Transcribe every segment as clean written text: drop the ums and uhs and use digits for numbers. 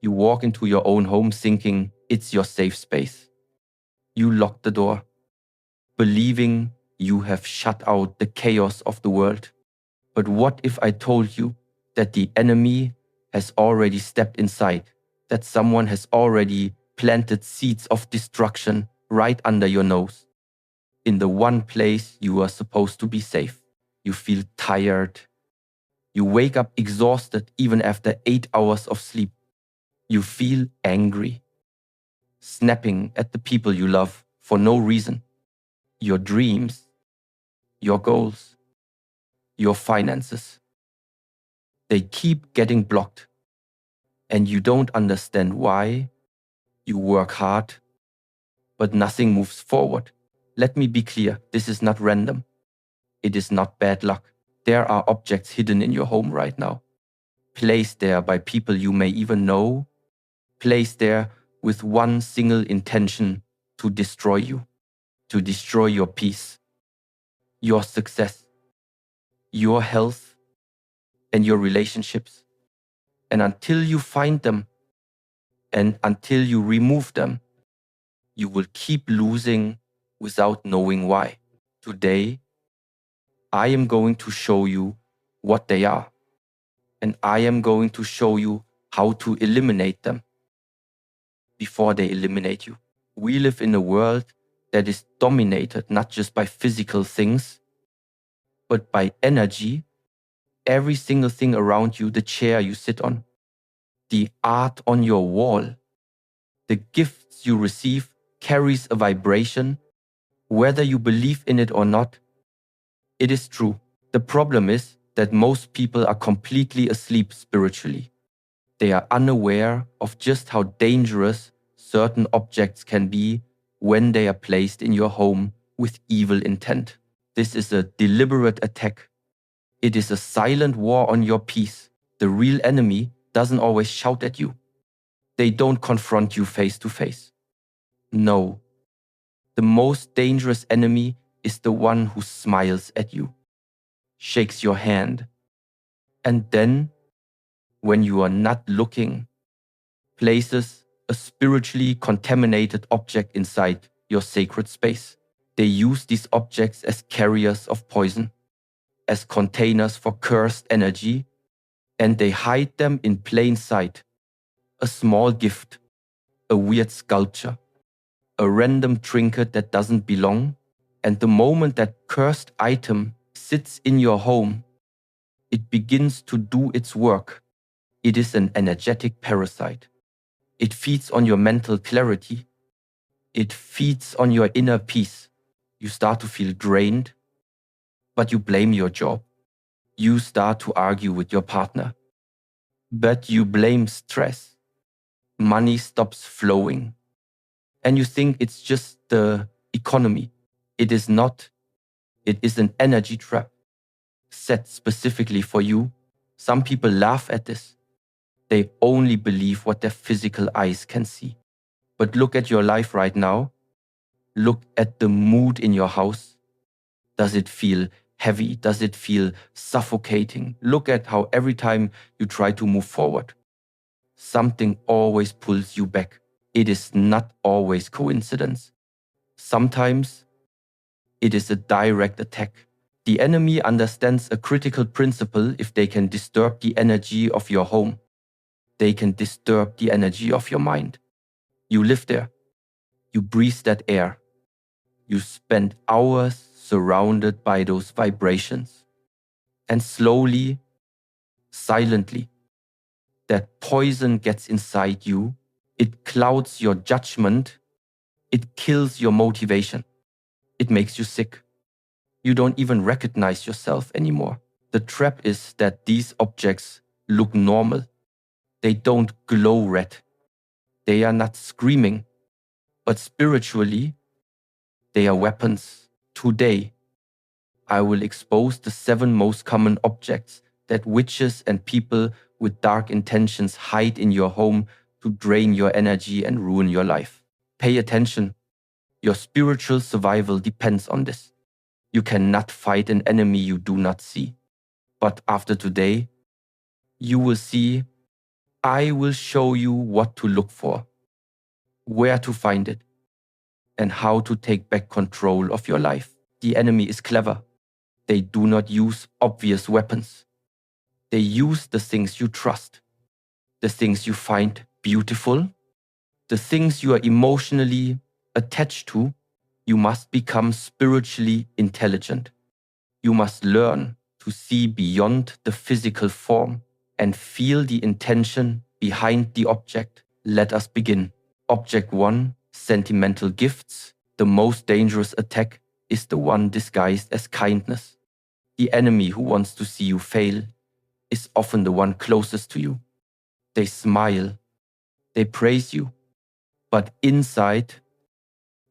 You walk into your own home thinking it's your safe space. You lock the door, believing you have shut out the chaos of the world. But what if I told you that the enemy has already stepped inside, that someone has already planted seeds of destruction right under your nose, in the one place you are supposed to be safe? You feel tired. You wake up exhausted even after 8 hours of sleep. You feel angry, snapping at the people you love for no reason. Your dreams, your goals, your finances, they keep getting blocked. And you don't understand why. You work hard, but nothing moves forward. Let me be clear, this is not random. It is not bad luck. There are objects hidden in your home right now, placed there by people you may even know, placed there with one single intention: to destroy you, to destroy your peace, your success, your health, and your relationships. And until you find them, and until you remove them, you will keep losing without knowing why. Today, I am going to show you what they are, and I am going to show you how to eliminate them before they eliminate you. We live in a world that is dominated not just by physical things, but by energy. Every single thing around you, the chair you sit on, the art on your wall, the gifts you receive, carries a vibration, whether you believe in it or not. It is true. The problem is that most people are completely asleep spiritually. They are unaware of just how dangerous certain objects can be when they are placed in your home with evil intent. This is a deliberate attack. It is a silent war on your peace. The real enemy doesn't always shout at you. They don't confront you face to face. No. The most dangerous enemy is the one who smiles at you, shakes your hand, and then, when you are not looking, places a spiritually contaminated object inside your sacred space. They use these objects as carriers of poison, as containers for cursed energy, and they hide them in plain sight. A small gift, a weird sculpture, a random trinket that doesn't belong, and the moment that cursed item sits in your home, it begins to do its work. It is an energetic parasite. It feeds on your mental clarity. It feeds on your inner peace. You start to feel drained, but you blame your job. You start to argue with your partner, but you blame stress. Money stops flowing, and you think it's just the economy. It is not. It is an energy trap set specifically for you. Some people laugh at this. They only believe what their physical eyes can see. But look at your life right now. Look at the mood in your house. Does it feel heavy? Does it feel suffocating? Look at how every time you try to move forward, something always pulls you back. It is not always coincidence. Sometimes it is a direct attack. The enemy understands a critical principle: if they can disturb the energy of your home, they can disturb the energy of your mind. You live there. You breathe that air. You spend hours surrounded by those vibrations. And slowly, silently, that poison gets inside you. It clouds your judgment. It kills your motivation. It makes you sick. You don't even recognize yourself anymore. The trap is that these objects look normal. They don't glow red. They are not screaming. But spiritually, they are weapons. Today, I will expose the 7 most common objects that witches and people with dark intentions hide in your home to drain your energy and ruin your life. Pay attention. Your spiritual survival depends on this. You cannot fight an enemy you do not see. But after today, you will see I will show you what to look for, where to find it, and how to take back control of your life. The enemy is clever. They do not use obvious weapons. They use the things you trust, the things you find beautiful, the things you are emotionally attached to. You must become spiritually intelligent. You must learn to see beyond the physical form and feel the intention behind the object. Let us begin. Object 1, sentimental gifts. The most dangerous attack is the one disguised as kindness. The enemy who wants to see you fail is often the one closest to you. They smile, they praise you, but inside,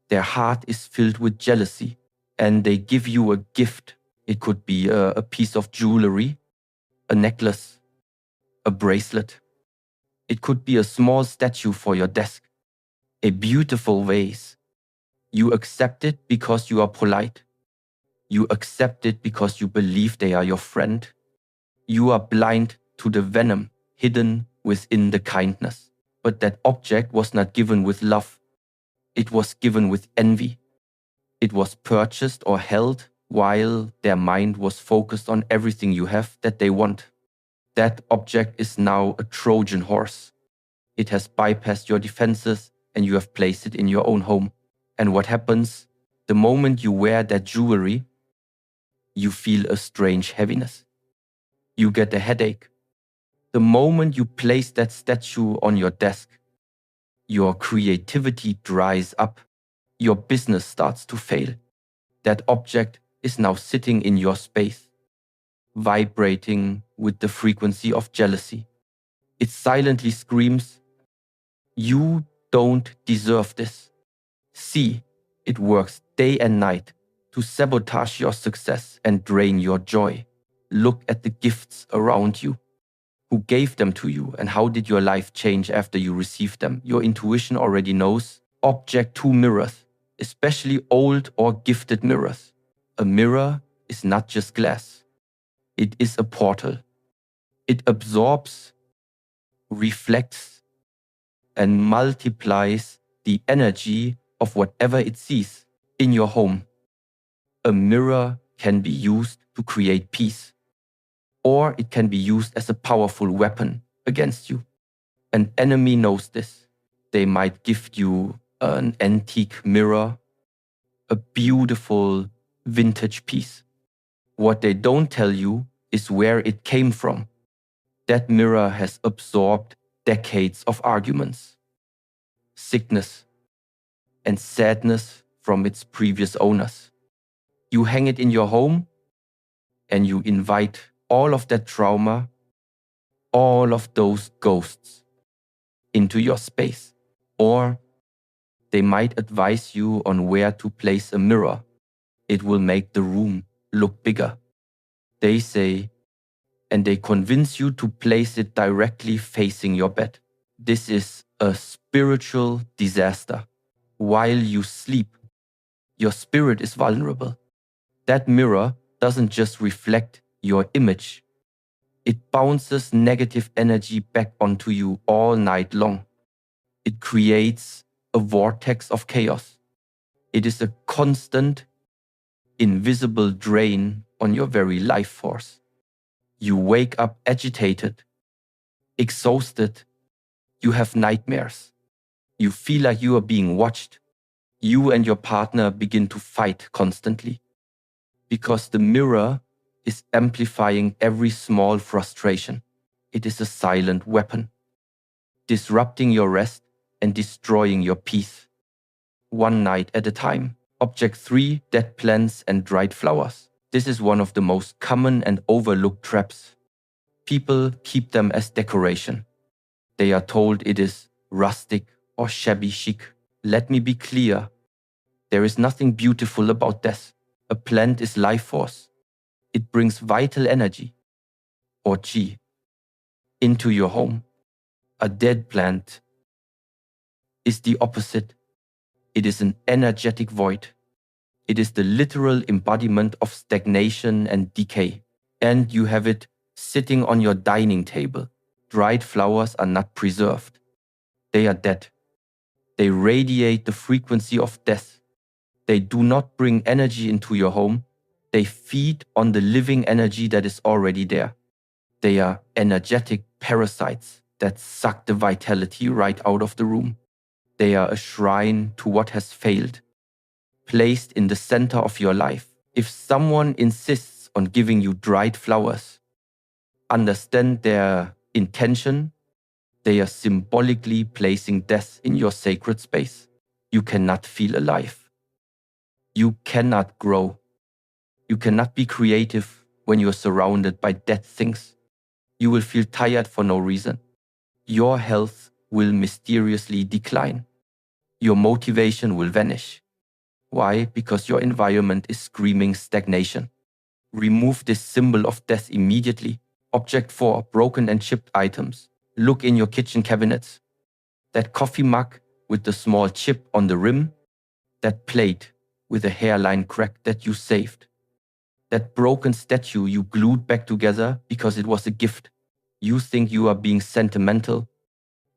their heart is filled with jealousy, and they give you a gift. It could be a piece of jewelry, a necklace, a bracelet. It could be a small statue for your desk, a beautiful vase. You accept it because you are polite. You accept it because you believe they are your friend. You are blind to the venom hidden within the kindness. But that object was not given with love. It was given with envy. It was purchased or held while their mind was focused on everything you have that they want. That object is now a Trojan horse. It has bypassed your defenses and you have placed it in your own home. And what happens? The moment you wear that jewelry, you feel a strange heaviness. You get a headache. The moment you place that statue on your desk, your creativity dries up. Your business starts to fail. That object is now sitting in your space, vibrating with the frequency of jealousy. It silently screams, "You don't deserve this." See, it works day and night to sabotage your success and drain your joy. Look at the gifts around you. Who gave them to you and how did your life change after you received them? Your intuition already knows. Object 2, mirrors, especially old or gifted mirrors. A mirror is not just glass. It is a portal. It absorbs, reflects, and multiplies the energy of whatever it sees in your home. A mirror can be used to create peace, or it can be used as a powerful weapon against you. An enemy knows this. They might gift you an antique mirror, a beautiful vintage piece. What they don't tell you is where it came from. That mirror has absorbed decades of arguments, sickness, and sadness from its previous owners. You hang it in your home and you invite all of that trauma, all of those ghosts into your space. Or they might advise you on where to place a mirror. It will make the room look bigger. They say, and they convince you to place it directly facing your bed. This is a spiritual disaster. While you sleep, your spirit is vulnerable. That mirror doesn't just reflect your image. It bounces negative energy back onto you all night long. It creates a vortex of chaos. It is a constant, invisible drain on your very life force. You wake up agitated, exhausted. You have nightmares. You feel like you are being watched. You and your partner begin to fight constantly because the mirror is amplifying every small frustration. It is a silent weapon, disrupting your rest and destroying your peace. One night at a time. Object 3, dead plants and dried flowers. This is one of the most common and overlooked traps. People keep them as decoration. They are told it is rustic or shabby chic. Let me be clear. There is nothing beautiful about death. A plant is life force. It brings vital energy, or chi, into your home. A dead plant is the opposite. It is an energetic void. It is the literal embodiment of stagnation and decay. And you have it sitting on your dining table, dried flowers are not preserved. They are dead. They radiate the frequency of death. They do not bring energy into your home. They feed on the living energy that is already there. They are energetic parasites that suck the vitality right out of the room. They are a shrine to what has failed, placed in the center of your life. If someone insists on giving you dried flowers, understand their intention. They are symbolically placing death in your sacred space. You cannot feel alive. You cannot grow. You cannot be creative when you are surrounded by dead things. You will feel tired for no reason. Your health will mysteriously decline. Your motivation will vanish. Why? Because your environment is screaming stagnation. Remove this symbol of death immediately. Object 4, broken and chipped items. Look in your kitchen cabinets. That coffee mug with the small chip on the rim. That plate with a hairline crack that you saved. That broken statue you glued back together because it was a gift. You think you are being sentimental.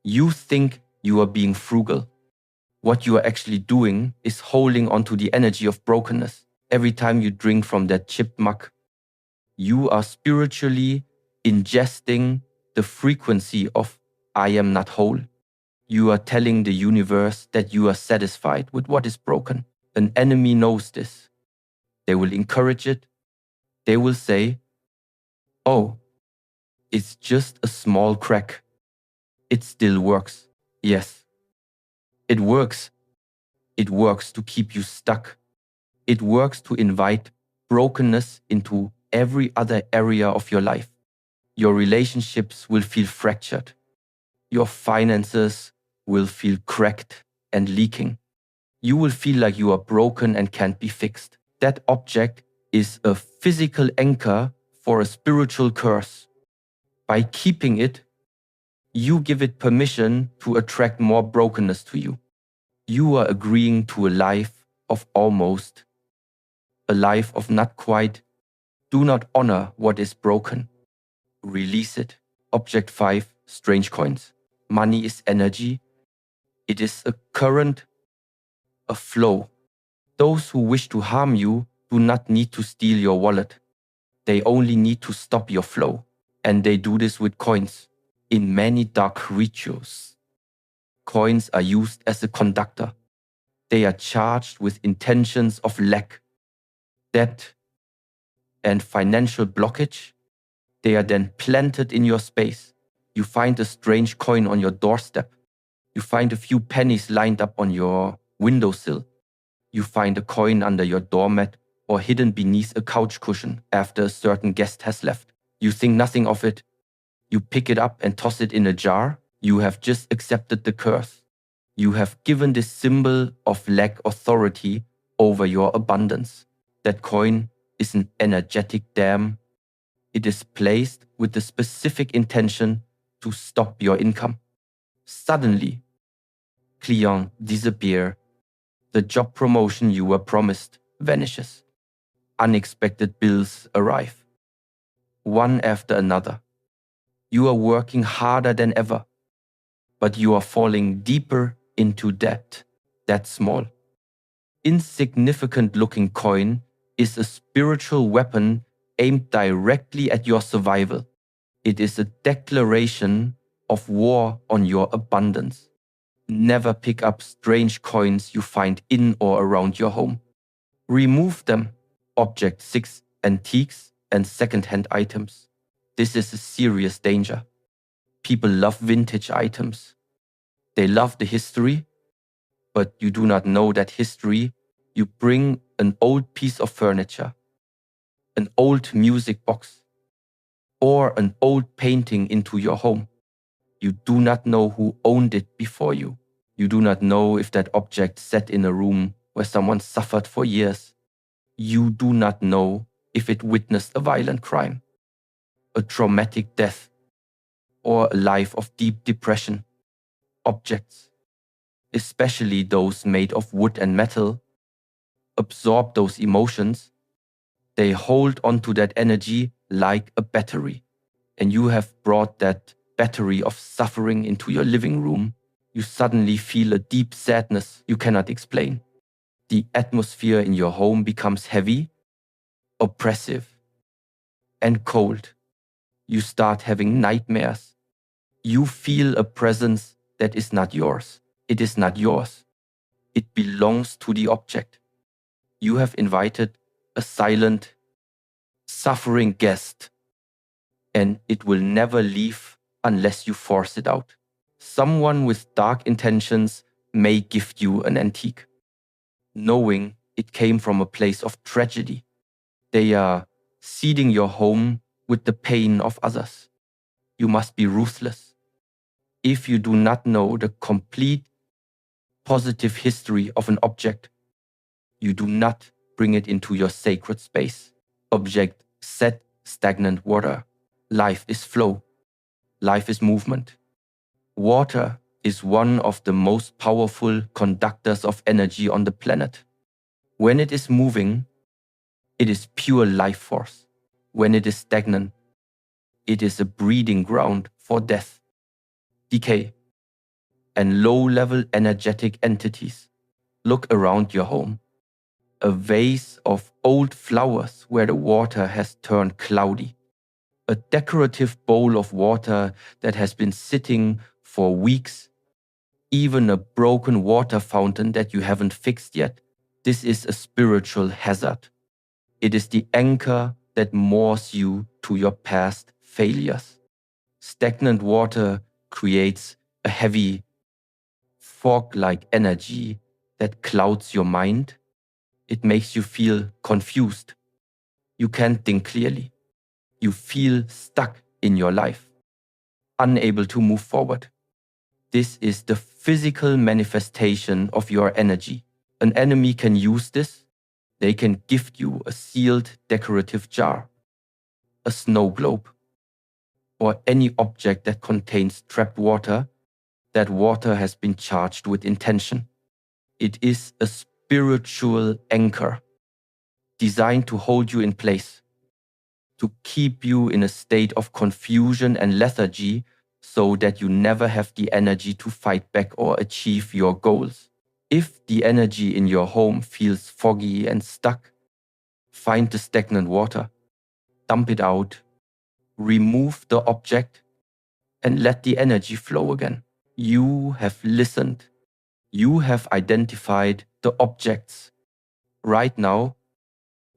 You think you are being frugal. What you are actually doing is holding onto the energy of brokenness. Every time you drink from that chipped mug, you are spiritually ingesting the frequency of I am not whole. You are telling the universe that you are satisfied with what is broken. An enemy knows this. They will encourage it. They will say, oh, it's just a small crack. It still works. Yes, it works. It works to keep you stuck. It works to invite brokenness into every other area of your life. Your relationships will feel fractured. Your finances will feel cracked and leaking. You will feel like you are broken and can't be fixed. That object is a physical anchor for a spiritual curse. By keeping it, you give it permission to attract more brokenness to you. You are agreeing to a life of almost, a life of not quite. Do not honor what is broken. Release it. Object 5, strange coins. Money is energy. It is a current, a flow. Those who wish to harm you do not need to steal your wallet. They only need to stop your flow. And they do this with coins. In many dark rituals, coins are used as a conductor. They are charged with intentions of lack, debt, and financial blockage. They are then planted in your space. You find a strange coin on your doorstep. You find a few pennies lined up on your windowsill. You find a coin under your doormat or hidden beneath a couch cushion after a certain guest has left. You think nothing of it. You pick it up and toss it in a jar. You have just accepted the curse. You have given this symbol of lack authority over your abundance. That coin is an energetic dam. It is placed with the specific intention to stop your income. Suddenly, clients disappear. The job promotion you were promised vanishes. Unexpected bills arrive, one after another. You are working harder than ever, but you are falling deeper into debt. That small, insignificant looking coin is a spiritual weapon aimed directly at your survival. It is a declaration of war on your abundance. Never pick up strange coins you find in or around your home. Remove them. Object 6, antiques and second-hand items. This is a serious danger. People love vintage items. They love the history, but you do not know that history. You bring an old piece of furniture, an old music box, or an old painting into your home. You do not know who owned it before you. You do not know if that object sat in a room where someone suffered for years. You do not know if it witnessed a violent crime, a traumatic death, or a life of deep depression. Objects, especially those made of wood and metal, absorb those emotions. They hold onto that energy like a battery. And you have brought that battery of suffering into your living room, you suddenly feel a deep sadness you cannot explain. The atmosphere in your home becomes heavy, oppressive, and cold. You start having nightmares. You feel a presence that is not yours. It is not yours. It belongs to the object. You have invited a silent, suffering guest, and it will never leave unless you force it out. Someone with dark intentions may gift you an antique, knowing it came from a place of tragedy. They are seeding your home with the pain of others. You must be ruthless. If you do not know the complete positive history of an object, you do not bring it into your sacred space. Object set stagnant water. Life is flow. Life is movement. Water is one of the most powerful conductors of energy on the planet. When it is moving, it is pure life force. When it is stagnant, it is a breeding ground for death, decay, and low-level energetic entities. Look around your home. A vase of old flowers where the water has turned cloudy. A decorative bowl of water that has been sitting for weeks. Even a broken water fountain that you haven't fixed yet. This is a spiritual hazard. It is the anchor that moors you to your past failures. Stagnant water creates a heavy, fog-like energy that clouds your mind. It makes you feel confused. You can't think clearly. You feel stuck in your life, unable to move forward. This is the physical manifestation of your energy. An enemy can use this. They can gift you a sealed decorative jar, a snow globe, or any object that contains trapped water. That water has been charged with intention. It is a spiritual anchor designed to hold you in place, to keep you in a state of confusion and lethargy so that you never have the energy to fight back or achieve your goals. If the energy in your home feels foggy and stuck, find the stagnant water, dump it out, remove the object, and let the energy flow again. You have listened. You have identified the objects. Right now,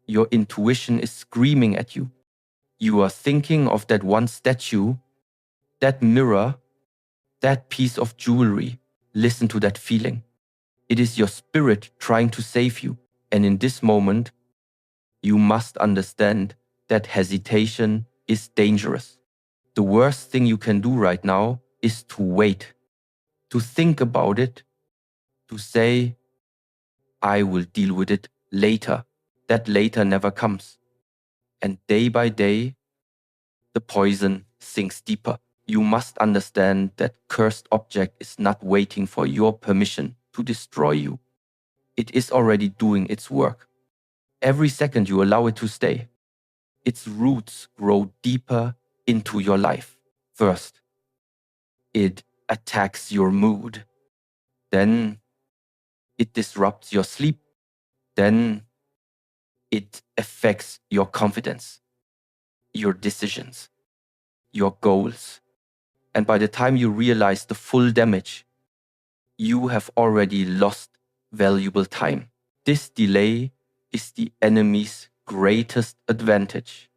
your intuition is screaming at you. You are thinking of that one statue, that mirror, that piece of jewelry. Listen to that feeling. It is your spirit trying to save you. And in this moment, you must understand that hesitation is dangerous. The worst thing you can do right now is to wait, to think about it, to say, I will deal with it later. That later never comes. And day by day, the poison sinks deeper. You must understand that cursed object is not waiting for your permission to destroy you. It is already doing its work. Every second you allow it to stay, its roots grow deeper into your life. First, it attacks your mood. Then, it disrupts your sleep. Then, it affects your confidence, your decisions, your goals. And by the time you realize the full damage, you have already lost valuable time. This delay is the enemy's greatest advantage.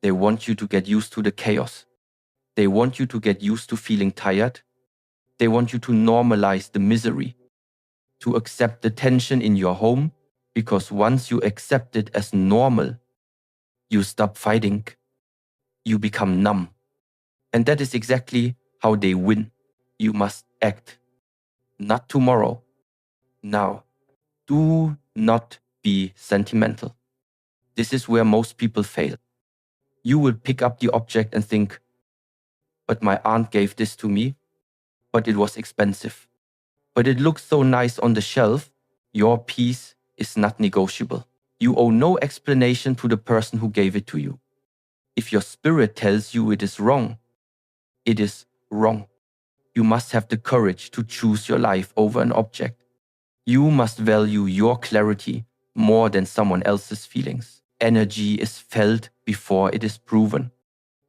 They want you to get used to the chaos. They want you to get used to feeling tired. They want you to normalize the misery, to accept the tension in your home, because once you accept it as normal, you stop fighting. You become numb. And that is exactly how they win. You must act. Not tomorrow. Now. Do not be sentimental. This is where most people fail. You will pick up the object and think, but my aunt gave this to me, but it was expensive. But it looks so nice on the shelf. Your piece is not negotiable. You owe no explanation to the person who gave it to you. If your spirit tells you it is wrong wrong. You must have the courage to choose your life over an object. You must value your clarity more than someone else's feelings. Energy is felt before it is proven.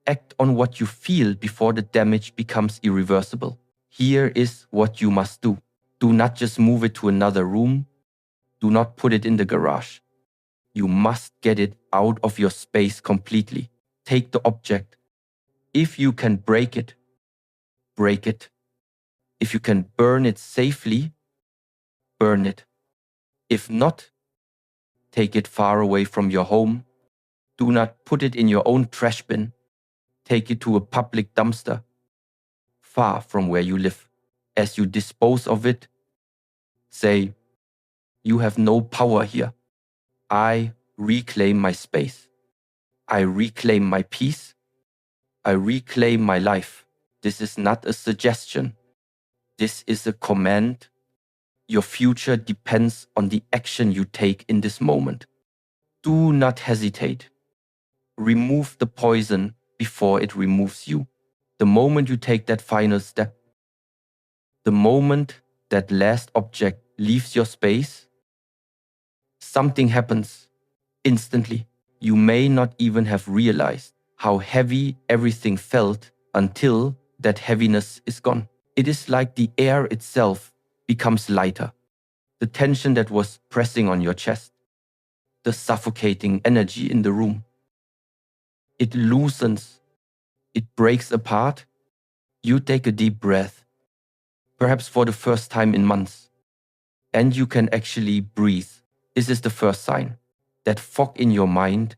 Act on what you feel before the damage becomes irreversible. Here is what you must do. Do not just move it to another room. Do not put it in the garage. You must get it out of your space completely. Take the object. If you can break it, break it. If you can burn it safely, burn it. If not, take it far away from your home. Do not put it in your own trash bin. Take it to a public dumpster, far from where you live. As you dispose of it, say, "You have no power here. I reclaim my space. I reclaim my peace. I reclaim my life." This is not a suggestion. This is a command. Your future depends on the action you take in this moment. Do not hesitate. Remove the poison before it removes you. The moment you take that final step, the moment that last object leaves your space, something happens instantly. You may not even have realized how heavy everything felt until that heaviness is gone. It is like the air itself becomes lighter. The tension that was pressing on your chest, the suffocating energy in the room. It loosens, it breaks apart. You take a deep breath, perhaps for the first time in months, and you can actually breathe. This is the first sign. That fog in your mind,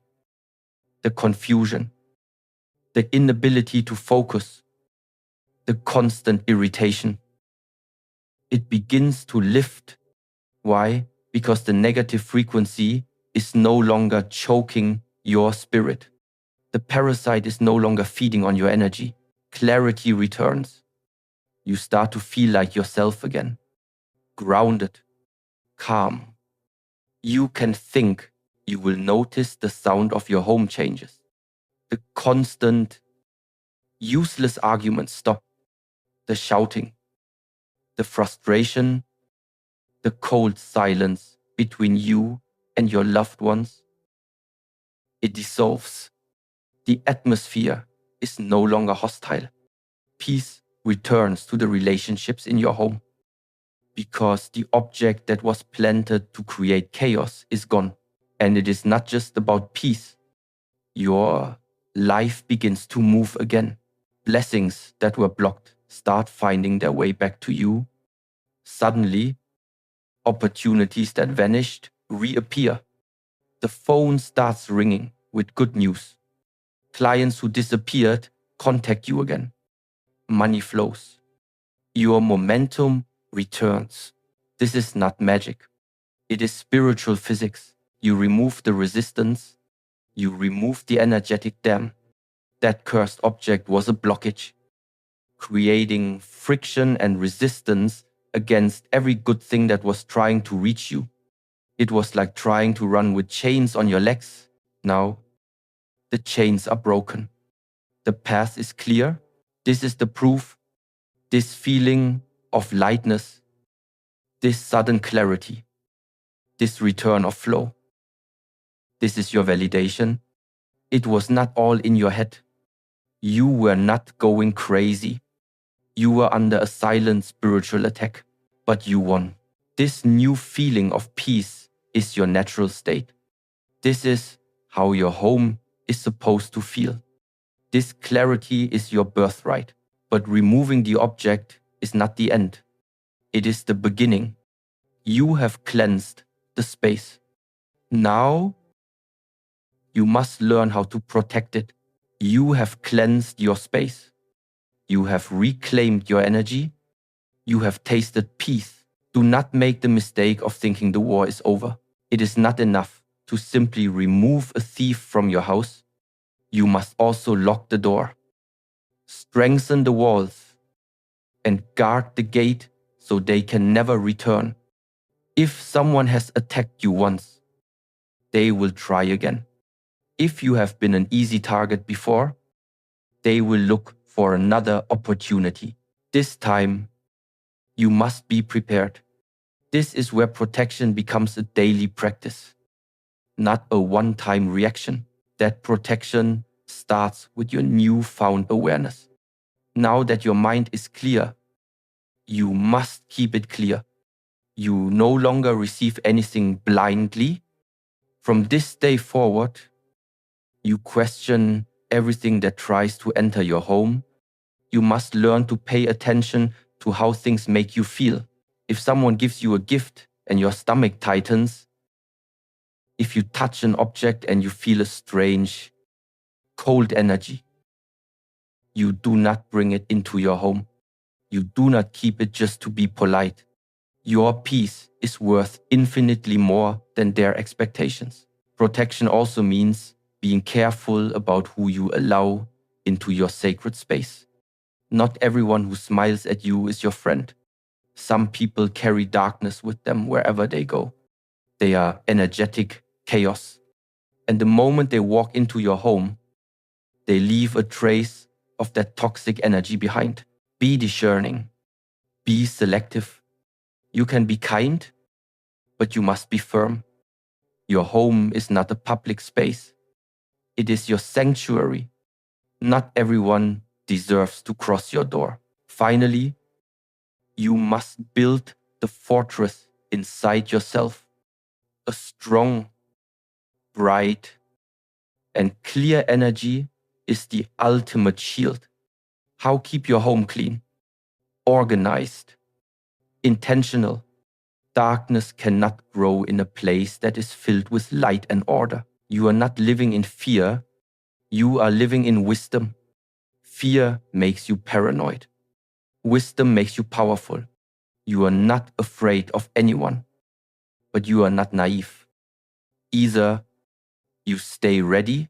the confusion, the inability to focus, the constant irritation. It begins to lift. Why? Because the negative frequency is no longer choking your spirit. The parasite is no longer feeding on your energy. Clarity returns. You start to feel like yourself again. Grounded, calm. You can think. You will notice the sound of your home changes. The constant, useless arguments stop. The shouting, the frustration, the cold silence between you and your loved ones. It dissolves. The atmosphere is no longer hostile. Peace returns to the relationships in your home. Because the object that was planted to create chaos is gone. And it is not just about peace. Your life begins to move again. Blessings that were blocked start finding their way back to you. Suddenly, opportunities that vanished reappear. The phone starts ringing with good news. Clients who disappeared contact you again. Money flows. Your momentum returns. This is not magic. It is spiritual physics. You remove the resistance. You remove the energetic dam. That cursed object was a blockage, creating friction and resistance against every good thing that was trying to reach you. It was like trying to run with chains on your legs. Now, the chains are broken. The path is clear. This is the proof. This feeling of lightness, this sudden clarity, this return of flow. This is your validation. It was not all in your head. You were not going crazy. You were under a silent spiritual attack, but you won. This new feeling of peace is your natural state. This is how your home is supposed to feel. This clarity is your birthright, but removing the object is not the end. It is the beginning. You have cleansed the space. Now, you must learn how to protect it. You have cleansed your space. You have reclaimed your energy. You have tasted peace. Do not make the mistake of thinking the war is over. It is not enough to simply remove a thief from your house. You must also lock the door, strengthen the walls, and guard the gate so they can never return. If someone has attacked you once, they will try again. If you have been an easy target before, they will look for another opportunity. This time, you must be prepared. This is where protection becomes a daily practice, not a one-time reaction. That protection starts with your newfound awareness. Now that your mind is clear, you must keep it clear. You no longer receive anything blindly. From this day forward, you question everything that tries to enter your home. You must learn to pay attention to how things make you feel. If someone gives you a gift and your stomach tightens, if you touch an object and you feel a strange, cold energy, you do not bring it into your home. You do not keep it just to be polite. Your peace is worth infinitely more than their expectations. Protection also means being careful about who you allow into your sacred space. Not everyone who smiles at you is your friend. Some people carry darkness with them wherever they go. They are energetic chaos. And the moment they walk into your home, they leave a trace of that toxic energy behind. Be discerning. Be selective. You can be kind, but you must be firm. Your home is not a public space. It is your sanctuary. Not everyone deserves to cross your door. Finally, you must build the fortress inside yourself. A strong, bright, and clear energy is the ultimate shield. How keep your home clean, organized, intentional? Darkness cannot grow in a place that is filled with light and order. You are not living in fear. You are living in wisdom. Fear makes you paranoid. Wisdom makes you powerful. You are not afraid of anyone, but you are not naive. Either you stay ready,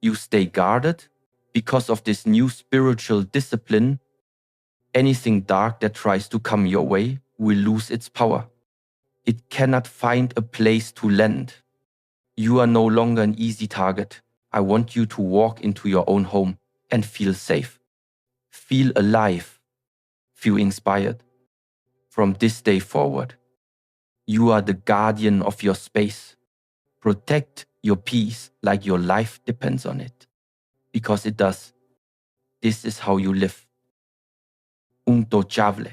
you stay guarded. Because of this new spiritual discipline, anything dark that tries to come your way will lose its power. It cannot find a place to land. You are no longer an easy target. I want you to walk into your own home and feel safe. Feel alive. Feel inspired. From this day forward, you are the guardian of your space. Protect your peace like your life depends on it. Because it does. This is how you live. Intouchable.